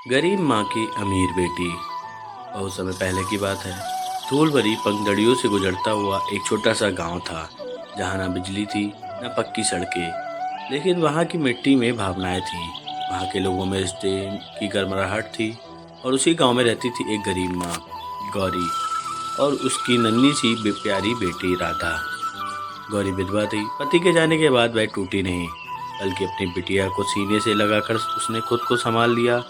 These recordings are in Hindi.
गरीब माँ की अमीर बेटी। बहुत समय पहले की बात है। धूल भरी पगडंडियों से गुजरता हुआ एक छोटा सा गांव था, जहाँ ना बिजली थी न पक्की सड़कें, लेकिन वहाँ की मिट्टी में भावनाएं थी। वहाँ के लोगों में रिश्ते की गर्माहट थी। और उसी गांव में रहती थी एक गरीब माँ, गौरी, और उसकी नन्ही सी प्यारी बेटी राधा। गौरी विधवा थी। पति के जाने के बाद वह टूटी नहीं, बल्कि अपनी बिटिया को सीने से लगाकर उसने खुद को संभाल लिया।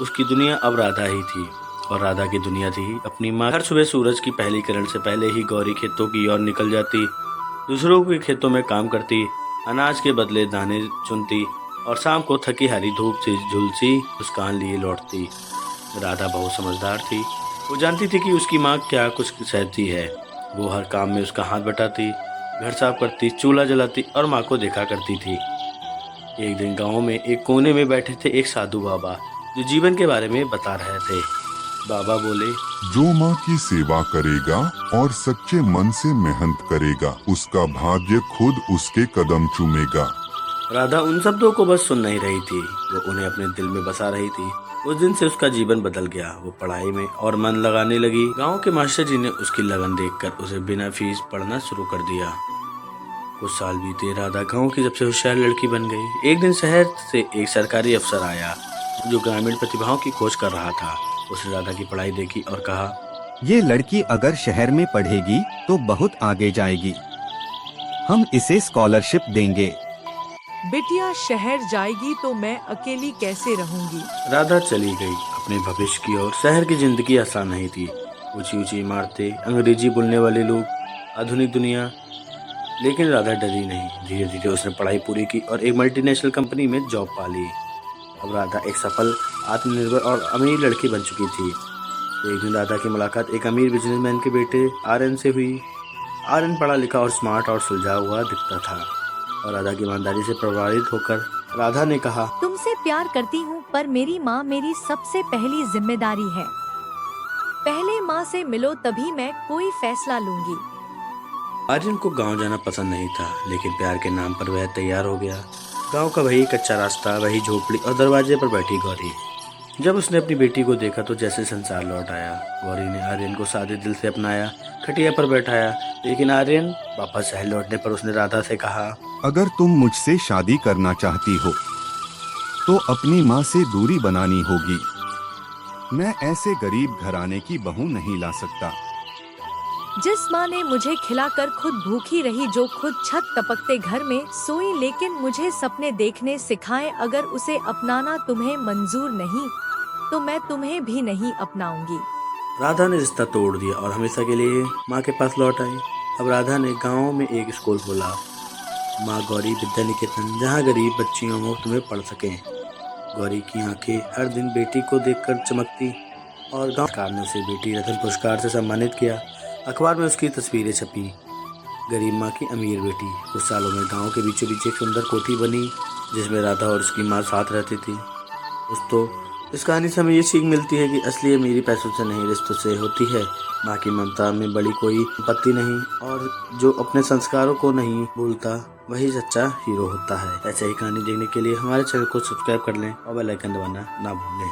उसकी दुनिया अब राधा ही थी, और राधा की दुनिया थी अपनी माँ। हर सुबह सूरज की पहली किरण से पहले ही गौरी खेतों की ओर निकल जाती, दूसरों के खेतों में काम करती, अनाज के बदले दाने चुनती, और शाम को थकी हारी धूप से झुलसी मुस्कान लिए लौटती। राधा बहुत समझदार थी। वो जानती थी कि उसकी माँ क्या कुछ सहती है। वो हर काम में उसका हाथ बटाती, घर साफ करती, चूल्हा जलाती और माँ को देखा करती थी। एक दिन गांव में एक कोने में बैठे थे एक साधु बाबा, जो जीवन के बारे में बता रहे थे। बाबा बोले, जो माँ की सेवा करेगा और सच्चे मन से मेहनत करेगा, उसका भाग्य खुद उसके कदम चूमेगा। राधा उन शब्दों को बस सुन नहीं रही थी, वो उन्हें अपने दिल में बसा रही थी। उस दिन से उसका जीवन बदल गया। वो पढ़ाई में और मन लगाने लगी। गांव के मास्टर जी ने उसकी लगन देखकर उसे बिना फीस पढ़ना शुरू कर दिया। कुछ साल बीते, राधा गांव की सबसे होशियार लड़की बन गई। एक दिन शहर से एक सरकारी अफसर आया, जो ग्रामीण प्रतिभाओं की खोज कर रहा था। उसने राधा की पढ़ाई देखी और कहा, ये लड़की अगर शहर में पढ़ेगी तो बहुत आगे जाएगी। हम इसे स्कॉलरशिप देंगे। बिटिया शहर जाएगी तो मैं अकेली कैसे रहूंगी। राधा चली गई अपने भविष्य की ओर। शहर की जिंदगी आसान नहीं थी। ऊंची ऊंची इमारतें, अंग्रेजी बोलने वाले लोग, आधुनिक दुनिया। लेकिन राधा डरी नहीं। धीरे धीरे उसने पढ़ाई पूरी की और एक मल्टीनेशनल कंपनी में जॉब पा ली। अब राधा एक सफल, आत्मनिर्भर और अमीर लड़की बन चुकी थी। एक दिन राधा की मुलाकात एक अमीर बिजनेसमैन के बेटे आर्यन से हुई। आर्यन पढ़ा लिखा और स्मार्ट और सुलझा हुआ दिखता था, और राधा की ईमानदारी से प्रभावित होकर राधा ने कहा, तुमसे प्यार करती हूँ, पर मेरी माँ मेरी सबसे पहली जिम्मेदारी है। पहले माँ से मिलो, तभी मैं कोई फैसला लूंगी। आर्यन को गांव जाना पसंद नहीं था, लेकिन प्यार के नाम पर वह तैयार हो गया। गांव का वही कच्चा रास्ता, वही झोपड़ी और दरवाजे पर बैठी गौरी। जब उसने अपनी बेटी को देखा तो जैसे संसार लौट आया। गौरी ने आर्यन को सादे दिल से अपनाया, खटिया पर बैठाया। लेकिन आर्यन वापस शहर लौटने पर उसने राधा से कहा, अगर तुम मुझसे शादी करना चाहती हो तो अपनी माँ से दूरी बनानी होगी। मैं ऐसे गरीब घराने की बहू नहीं ला सकता। जिस माँ ने मुझे खिलाकर खुद भूखी रही, जो खुद छत टपकते घर में सोई, लेकिन मुझे सपने देखने सिखाए, अगर उसे अपनाना तुम्हें मंजूर नहीं तो मैं तुम्हें भी नहीं अपनाऊंगी। राधा ने रिश्ता तोड़ दिया और हमेशा के लिए माँ के पास लौट आई। अब राधा ने गांव में एक स्कूल खोला, माँ गौरी विद्या निकेतन, जहाँ गरीब बच्चियों मुफ्त में पढ़ सकें। गौरी की आंखें हर दिन बेटी को देखकर चमकती, और गांव सरकार ने उसे बेटी रत्न पुरस्कार से सम्मानित किया। अखबार में उसकी तस्वीरें छपी, गरीब माँ की अमीर बेटी। कुछ सालों में गांव के बीचों बीच एक सुंदर कोठी बनी, जिसमें राधा और उसकी माँ साथ रहती थी। दोस्तों, इस कहानी से हमें ये सीख मिलती है कि असली अमीरी पैसों से नहीं, रिश्तों से होती है। माँ की ममता में बड़ी कोई संपत्ति नहीं, और जो अपने संस्कारों को नहीं भूलता वही सच्चा हीरो होता है। ऐसे ही कहानी देखने के लिए हमारे चैनल को सब्सक्राइब कर लें और बेल आइकन दबाना ना भूलें।